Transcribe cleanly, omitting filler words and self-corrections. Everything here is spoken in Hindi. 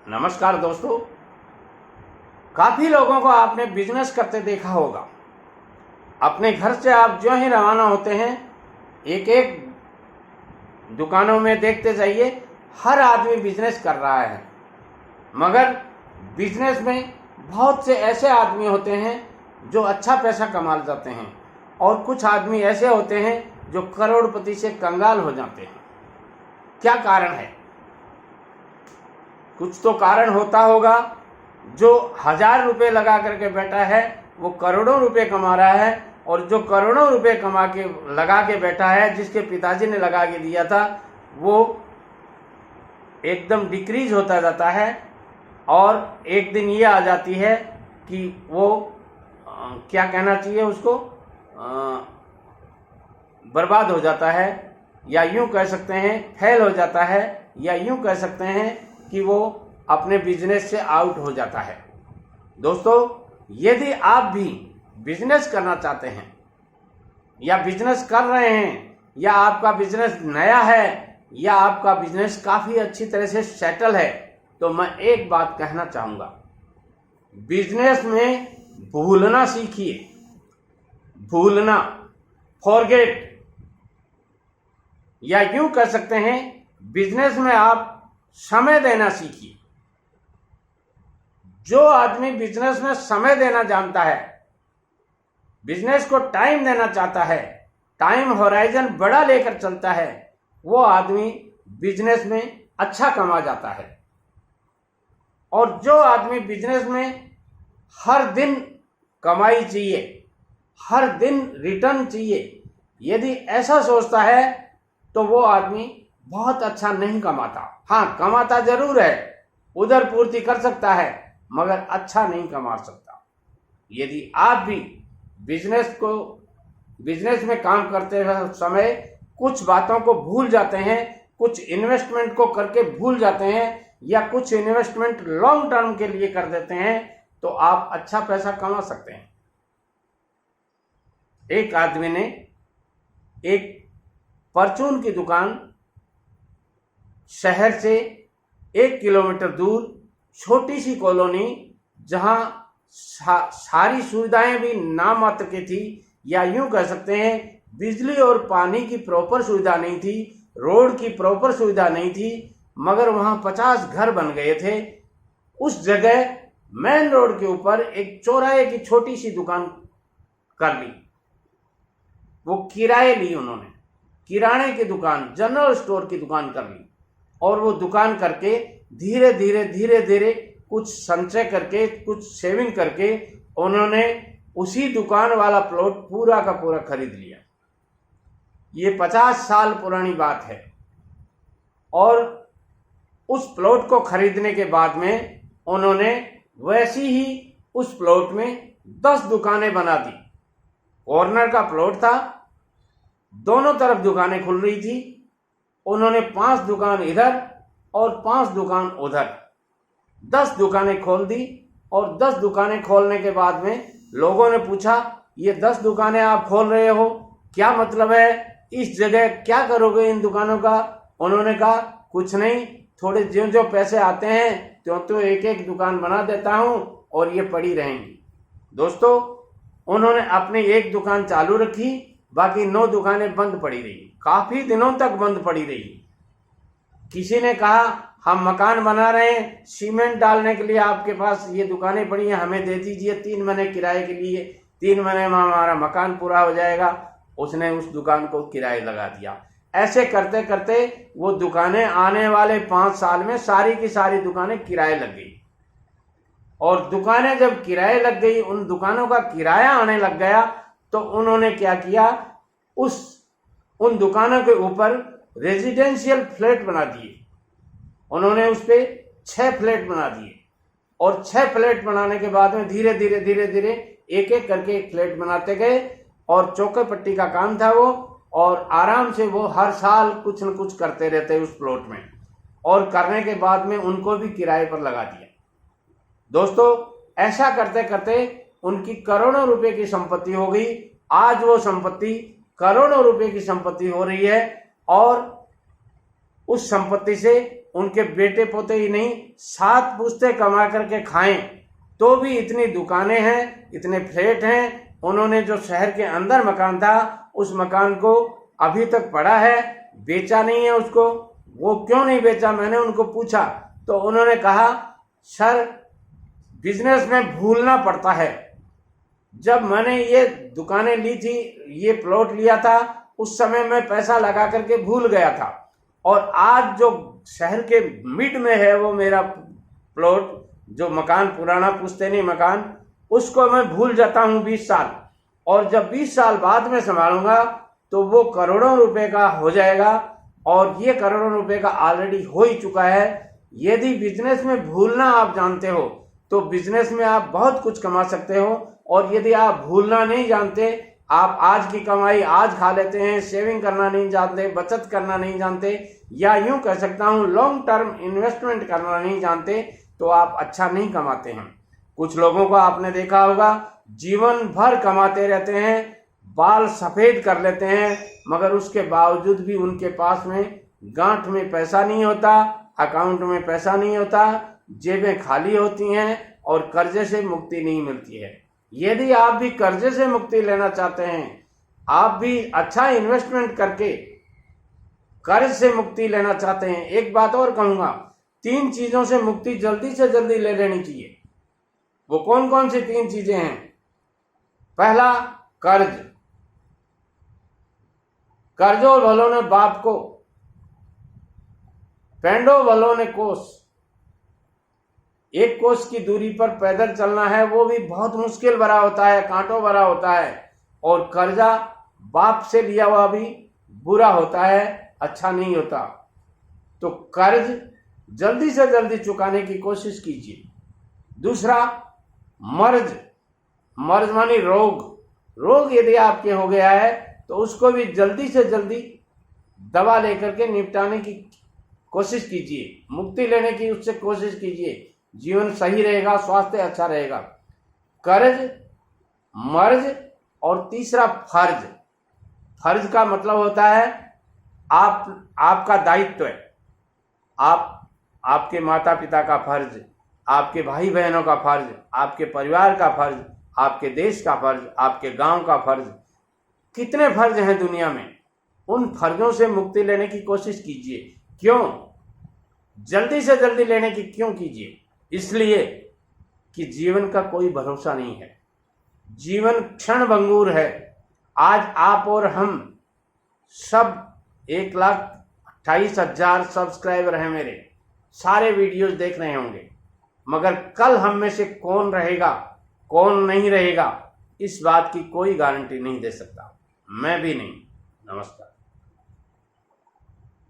नमस्कार दोस्तों, काफ़ी लोगों को आपने बिजनेस करते देखा होगा। अपने घर से आप जो ही रवाना होते हैं, एक एक दुकानों में देखते जाइए, हर आदमी बिजनेस कर रहा है। मगर बिजनेस में बहुत से ऐसे आदमी होते हैं जो अच्छा पैसा कमा जाते हैं, और कुछ आदमी ऐसे होते हैं जो करोड़पति से कंगाल हो जाते हैं। क्या कारण है? कुछ तो कारण होता होगा। जो 1000 रुपये लगा करके बैठा है वो करोड़ों रुपए कमा रहा है, और जो करोड़ों रुपए कमा के लगा के बैठा है, जिसके पिताजी ने लगा के दिया था, वो एकदम डिक्रीज होता जाता है। और एक दिन ये आ जाती है कि वो क्या कहना चाहिए उसको, बर्बाद हो जाता है, या यूं कह सकते हैं फेल हो जाता है, या यूं कह सकते हैं कि वो अपने बिजनेस से आउट हो जाता है। दोस्तों, यदि आप भी बिजनेस करना चाहते हैं, या बिजनेस कर रहे हैं, या आपका बिजनेस नया है, या आपका बिजनेस काफ़ी अच्छी तरह से सेटल है, तो मैं एक बात कहना चाहूँगा, बिजनेस में भूलना सीखिए। भूलना, फॉरगेट, या यूं कह सकते हैं बिजनेस में आप समय देना सीखिए। जो आदमी बिजनेस में समय देना जानता है, बिजनेस को टाइम देना चाहता है, टाइम होराइजन बड़ा लेकर चलता है, वो आदमी बिजनेस में अच्छा कमा जाता है। और जो आदमी बिजनेस में हर दिन कमाई चाहिए, हर दिन रिटर्न चाहिए, यदि ऐसा सोचता है तो वो आदमी बहुत अच्छा नहीं कमाता। हाँ, कमाता जरूर है, उधर पूर्ति कर सकता है, मगर अच्छा नहीं कमा सकता। यदि आप भी बिजनेस में काम करते समय कुछ बातों को भूल जाते हैं, कुछ इन्वेस्टमेंट को करके भूल जाते हैं, या कुछ इन्वेस्टमेंट लॉन्ग टर्म के लिए कर देते हैं, तो आप अच्छा पैसा कमा सकते हैं। एक आदमी ने एक परचून की दुकान शहर से 1 किलोमीटर दूर, छोटी सी कॉलोनी, जहां सारी सुविधाएं भी नाम मात्र की थी, या यूं कह सकते हैं बिजली और पानी की प्रॉपर सुविधा नहीं थी, रोड की प्रॉपर सुविधा नहीं थी, मगर वहां 50 घर बन गए थे। उस जगह मेन रोड के ऊपर एक चौराहे की छोटी सी दुकान कर ली। वो किराए ली, उन्होंने किराने की दुकान, जनरल स्टोर की दुकान कर ली। और वो दुकान करके धीरे धीरे कुछ संचय करके, कुछ सेविंग करके, उन्होंने उसी दुकान वाला प्लॉट पूरा का पूरा खरीद लिया। ये 50 साल पुरानी बात है। और उस प्लॉट को खरीदने के बाद में उन्होंने वैसी ही उस प्लॉट में 10 दुकानें बना दी। कॉर्नर का प्लॉट था, दोनों तरफ दुकानें खुल रही थी। उन्होंने 5 दुकान इधर और 5 दुकान उधर, 10 दुकानें खोल दी। और 10 दुकानें खोलने के बाद में लोगों ने पूछा, ये 10 दुकानें आप खोल रहे हो, क्या मतलब है? इस जगह क्या करोगे इन दुकानों का? उन्होंने कहा, कुछ नहीं, थोड़े जो पैसे आते हैं तो एक एक दुकान बना देता हूं और ये पड़ी रहेंगी। दोस्तों, उन्होंने अपनी एक दुकान चालू रखी, बाकी 9 दुकानें बंद पड़ी रही, काफी दिनों तक बंद पड़ी रही। किसी ने कहा, हम मकान बना रहे हैं, सीमेंट डालने के लिए आपके पास ये दुकानें पड़ी हैं, हमें दे दीजिए 3 महीने किराए के लिए, 3 महीने में हमारा मकान पूरा हो जाएगा। उसने उस दुकान को किराए लगा दिया। ऐसे करते करते वो दुकानें आने वाले 5 साल में सारी की सारी दुकानें किराए लग गई। और दुकानें जब किराए लग गई, उन दुकानों का किराया आने लग गया, तो उन्होंने क्या किया, उन दुकानों के ऊपर रेजिडेंशियल फ्लैट बना दिए। उन्होंने उस पे 6 फ्लैट बना दिए। और 6 फ्लैट बनाने के बाद में धीरे धीरे एक एक करके एक फ्लैट बनाते गए। और चौके पट्टी का काम था वो, और आराम से वो हर साल कुछ न कुछ करते रहते उस प्लॉट में। और करने के बाद में उनको भी किराए पर लगा दिया। दोस्तों, ऐसा करते करते उनकी करोड़ों रुपए की संपत्ति हो गई। आज वो संपत्ति करोड़ों रुपए की संपत्ति हो रही है, और उस संपत्ति से उनके बेटे पोते ही नहीं 7 पुश्ते कमा करके खाएं, तो भी इतनी दुकानें हैं, इतने फ्लैट हैं। उन्होंने जो शहर के अंदर मकान था उस मकान को अभी तक पड़ा है, बेचा नहीं है उसको। वो क्यों नहीं बेचा, मैंने उनको पूछा तो उन्होंने कहा सर बिजनेस में भूलना पड़ता है। जब मैंने ये दुकानें ली थी, ये प्लॉट लिया था, उस समय मैं पैसा लगा करके भूल गया था, और आज जो शहर के मिड में है वो मेरा प्लॉट, जो मकान पुराना पुश्तैनी मकान, उसको मैं भूल जाता हूँ 20 साल, और जब 20 साल बाद में संभालूंगा तो वो करोड़ों रुपए का हो जाएगा, और ये करोड़ों रुपए का ऑलरेडी हो ही चुका है। यदि बिजनेस में भूलना आप जानते हो तो बिजनेस में आप बहुत कुछ कमा सकते हो, और यदि आप भूलना नहीं जानते, आप आज की कमाई आज खा लेते हैं, सेविंग करना नहीं जानते, बचत करना नहीं जानते, या यूं कह सकता हूं लॉन्ग टर्म इन्वेस्टमेंट करना नहीं जानते, तो आप अच्छा नहीं कमाते हैं। कुछ लोगों को आपने देखा होगा जीवन भर कमाते रहते हैं, बाल सफेद कर लेते हैं, मगर उसके बावजूद भी उनके पास में गांठ में पैसा नहीं होता, अकाउंट में पैसा नहीं होता, जेबें खाली होती हैं और कर्जे से मुक्ति नहीं मिलती है। यदि आप भी कर्जे से मुक्ति लेना चाहते हैं, आप भी अच्छा इन्वेस्टमेंट करके कर्ज से मुक्ति लेना चाहते हैं, एक बात और कहूंगा, 3 चीजों से मुक्ति जल्दी से जल्दी ले लेनी चाहिए। वो कौन कौन सी 3 चीजें हैं? पहला, कर्ज। कर्जो भलो ने बाप को, पेंडो भलो ने कोस। 1 कोस की दूरी पर पैदल चलना है, वो भी बहुत मुश्किल भरा होता है, कांटों भरा होता है, और कर्जा बाप से लिया हुआ भी बुरा होता है, अच्छा नहीं होता। तो कर्ज जल्दी से जल्दी चुकाने की कोशिश कीजिए। दूसरा, मर्ज। मर्ज मानी रोग। रोग यदि आपके हो गया है तो उसको भी जल्दी से जल्दी दवा लेकर के निपटाने की कोशिश कीजिए, मुक्ति लेने की उससे कोशिश कीजिए, जीवन सही रहेगा, स्वास्थ्य अच्छा रहेगा। कर्ज, मर्ज, और तीसरा फर्ज। फर्ज का मतलब होता है आपका दायित्व है, आपके माता पिता का फर्ज, आपके भाई बहनों का फर्ज, आपके परिवार का फर्ज, आपके देश का फर्ज, आपके गांव का फर्ज। कितने फर्ज हैं दुनिया में, उन फर्जों से मुक्ति लेने की कोशिश कीजिए। क्यों? जल्दी से जल्दी लेने की क्यों कीजिए? इसलिए कि जीवन का कोई भरोसा नहीं है, जीवन क्षण भंगुर है। आज आप और हम सब 1,28,000 सब्सक्राइबर हैं मेरे, सारे वीडियोस देख रहे होंगे, मगर कल हम में से कौन रहेगा कौन नहीं रहेगा, इस बात की कोई गारंटी नहीं दे सकता, मैं भी नहीं। नमस्कार।